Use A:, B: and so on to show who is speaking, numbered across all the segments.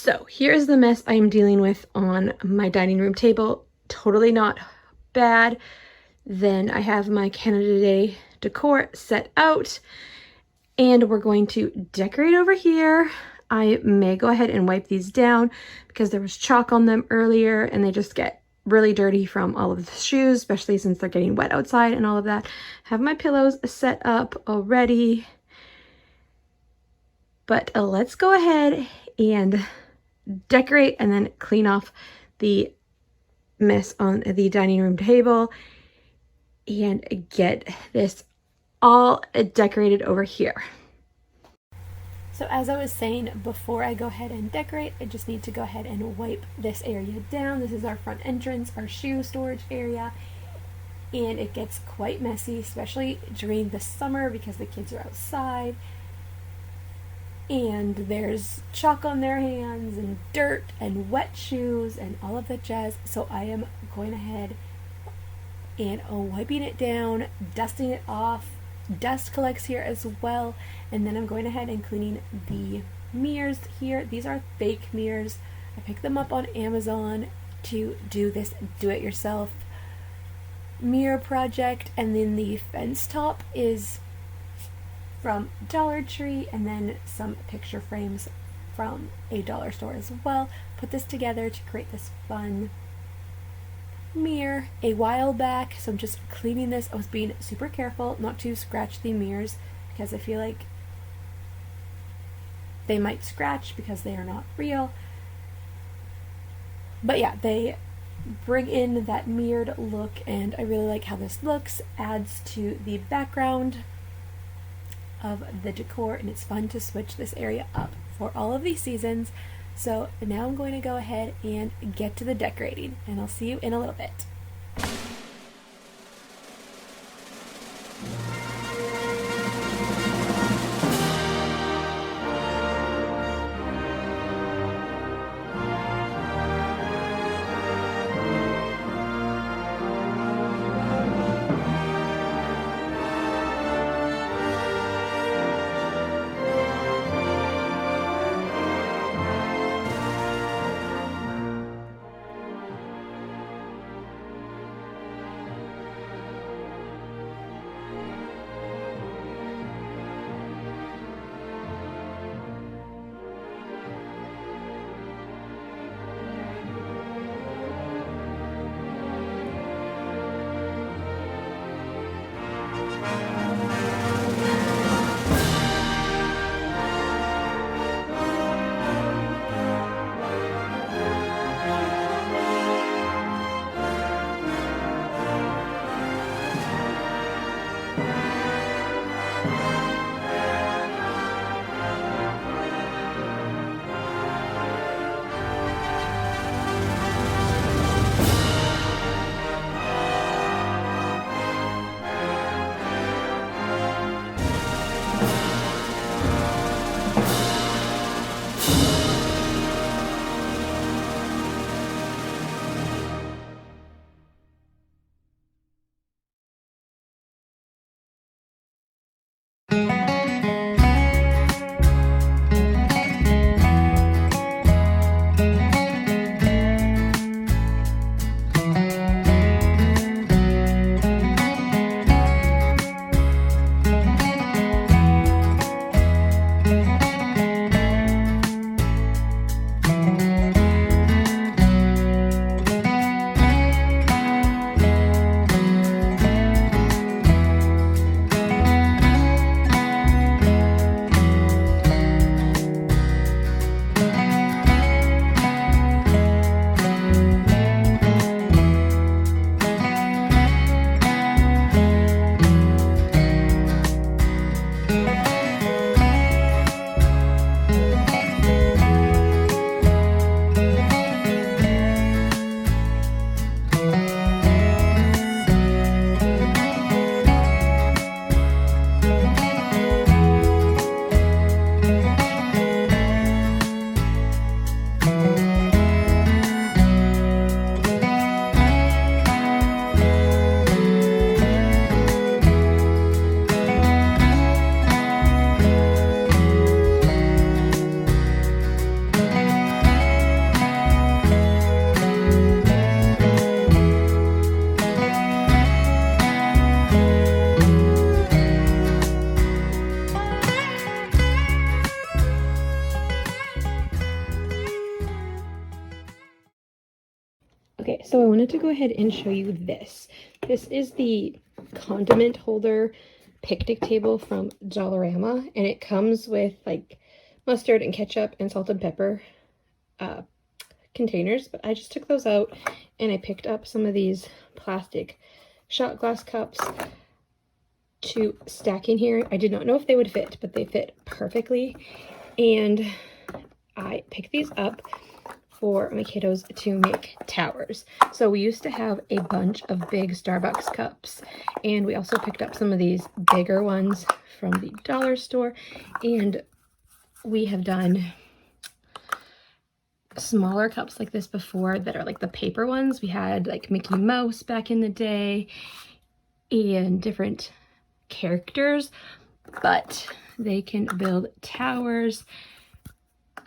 A: So here's the mess I am dealing with on my dining room table. Totally not bad. Then I have my Canada Day decor set out, and we're going to decorate over here. I may go ahead and wipe these down because there was chalk on them earlier and they just get really dirty from all of the shoes, especially since they're getting wet outside and all of that. Have my pillows set up already. But let's go ahead and decorate and then clean off the mess on the dining room table and get this all decorated over here. So as I was saying, before I go ahead and decorate, I just need to go ahead and wipe this area down. This is our front entrance, our shoe storage area, and it gets quite messy, especially during the summer because the kids are outside and there's chalk on their hands and dirt and wet shoes and all of that jazz. So I am going ahead and wiping it down, dusting it off. Dust collects here as well, and then I'm going ahead and cleaning the mirrors here. These are fake mirrors. I picked them up on Amazon to do this do-it-yourself mirror project, and then the fence top is from Dollar Tree, and then some picture frames from a dollar store as well. Put this together to create this fun mirror a while back, so I'm just cleaning this. I was being super careful not to scratch the mirrors because I feel like they might scratch because they are not real. But yeah, they bring in that mirrored look and I really like how this looks. Adds to the background of the decor, and it's fun to switch this area up for all of these seasons. So now I'm going to go ahead and get to the decorating, and I'll see you in a little bit. So I wanted to go ahead and show you this. This is the condiment holder picnic table from Dollarama, and it comes with like mustard and ketchup and salt and pepper containers, but I just took those out and I picked up some of these plastic shot glass cups to stack in here. I did not know if they would fit, but they fit perfectly, and I picked these up for my kiddos to make towers. So we used to have a bunch of big Starbucks cups, and we also picked up some of these bigger ones from the dollar store, and we have done smaller cups like this before that are like the paper ones. We had like Mickey Mouse back in the day and different characters, but they can build towers.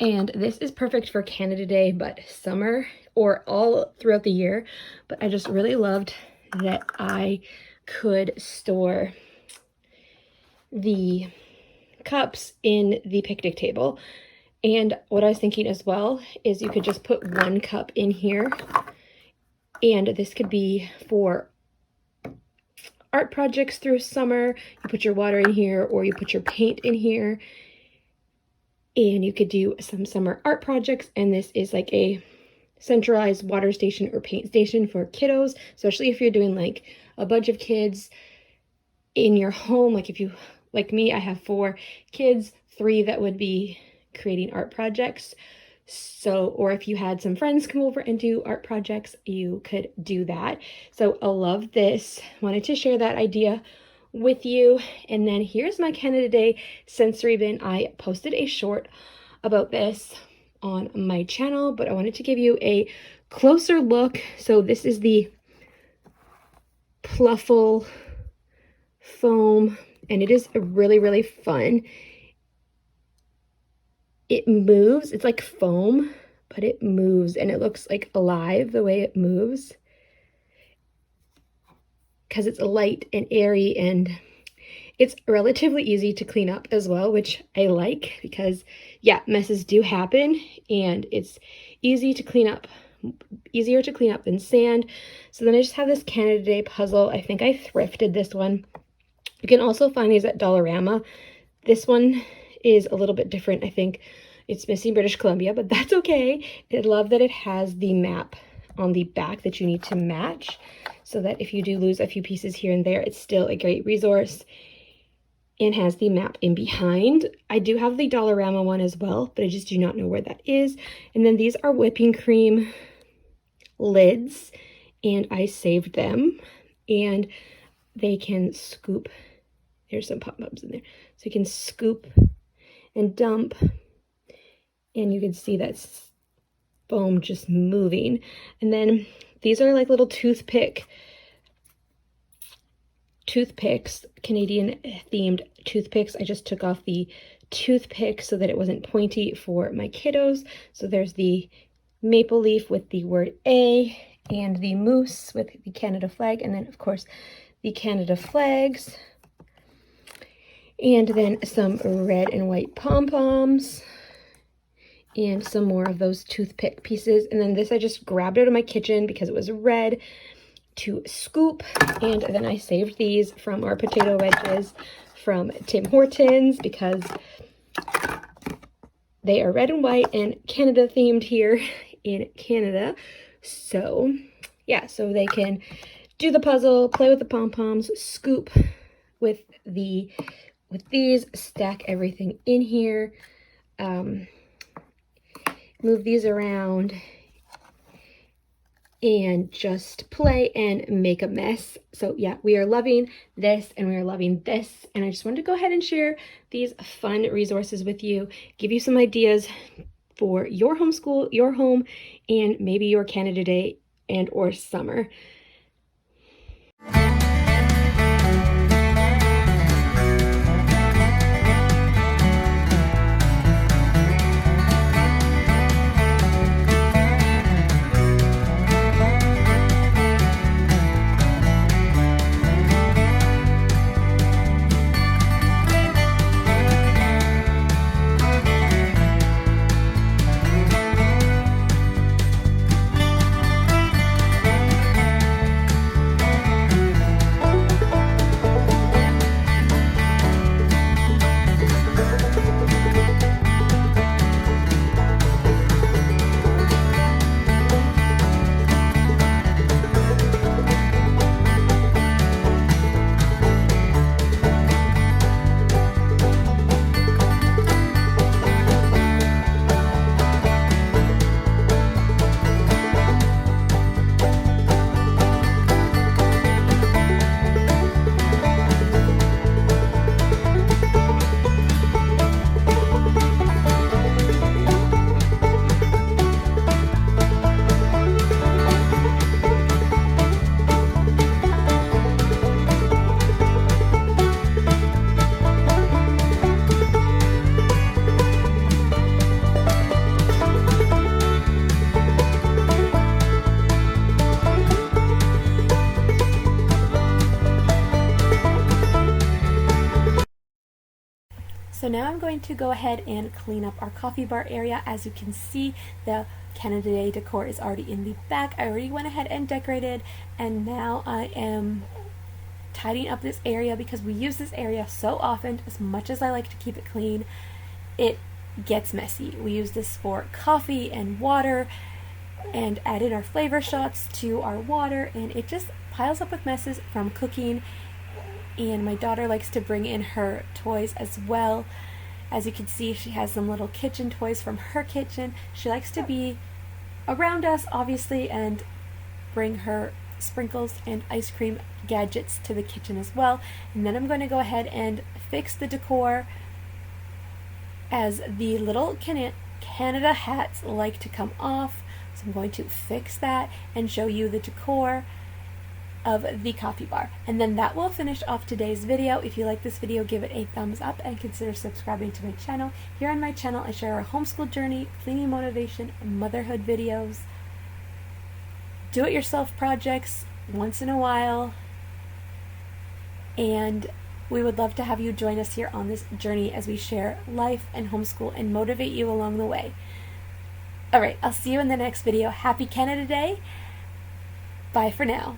A: And this is perfect for Canada Day, but summer or all throughout the year. But I just really loved that I could store the cups in the picnic table. And what I was thinking as well is you could just put one cup in here, and this could be for art projects through summer. You put your water in here, or you put your paint in here, and you could do some summer art projects. And this is like a centralized water station or paint station for kiddos, especially if you're doing like a bunch of kids in your home. Like if you, like me, I have 4 kids, 3 that would be creating art projects. So, or if you had some friends come over and do art projects, you could do that. So I love this. Wanted to share that idea with you. And then here's my Canada Day sensory bin. I posted a short about this on my channel, but I wanted to give you a closer look. So this is the Pluffle foam, and it is really, really fun. It moves. It's like foam, but it moves, and it looks like alive the way it moves, because it's light and airy, and it's relatively easy to clean up as well, which I like, because yeah, messes do happen, and it's easy to clean up, easier to clean up than sand. So then I just have this Canada Day puzzle. I think I thrifted this one. You can also find these at Dollarama. This one is a little bit different. I think it's missing British Columbia, but that's okay. I love that it has the map on the back that you need to match, so that if you do lose a few pieces here and there, it's still a great resource, and has the map in behind. I do have the Dollarama one as well, but I just do not know where that is. And then these are whipping cream lids, and I saved them, and they can scoop. There's some pop-ups in there, so you can scoop and dump, and you can see that foam just moving. And then these are like little toothpicks, Canadian themed toothpicks. I just took off the toothpick so that it wasn't pointy for my kiddos. So there's the maple leaf with the word A, and the moose with the Canada flag, and then of course the Canada flags, and then some red and white pom-poms, and some more of those toothpick pieces. And then this I just grabbed out of my kitchen because it was red to scoop. And then I saved these from our potato wedges from Tim Hortons, because they are red and white and Canada themed here in Canada. So yeah, so they can do the puzzle, play with the pom-poms, scoop with these, stack everything in here, move these around, and just play and make a mess. So yeah, we are loving this, and we are loving this, and I just wanted to go ahead and share these fun resources with you, give you some ideas for your homeschool, your home, and maybe your Canada Day and or summer. So now I'm going to go ahead and clean up our coffee bar area. As you can see, the Canada Day decor is already in the back. I already went ahead and decorated, and now I am tidying up this area because we use this area so often. As much as I like to keep it clean, it gets messy. We use this for coffee and water and add in our flavor shots to our water, and it just piles up with messes from cooking. And my daughter likes to bring in her toys as well. As you can see, she has some little kitchen toys from her kitchen. She likes to be around us, obviously, and bring her sprinkles and ice cream gadgets to the kitchen as well. And then I'm going to go ahead and fix the decor, as the little Canada hats like to come off. So I'm going to fix that and show you the decor of the coffee bar. And then that will finish off today's video. If you like this video, give it a thumbs up and consider subscribing to my channel. Here on my channel, I share our homeschool journey, cleaning motivation, motherhood videos, do-it-yourself projects once in a while, and we would love to have you join us here on this journey as we share life and homeschool and motivate you along the way. Alright, I'll see you in the next video. Happy Canada Day. Bye for now.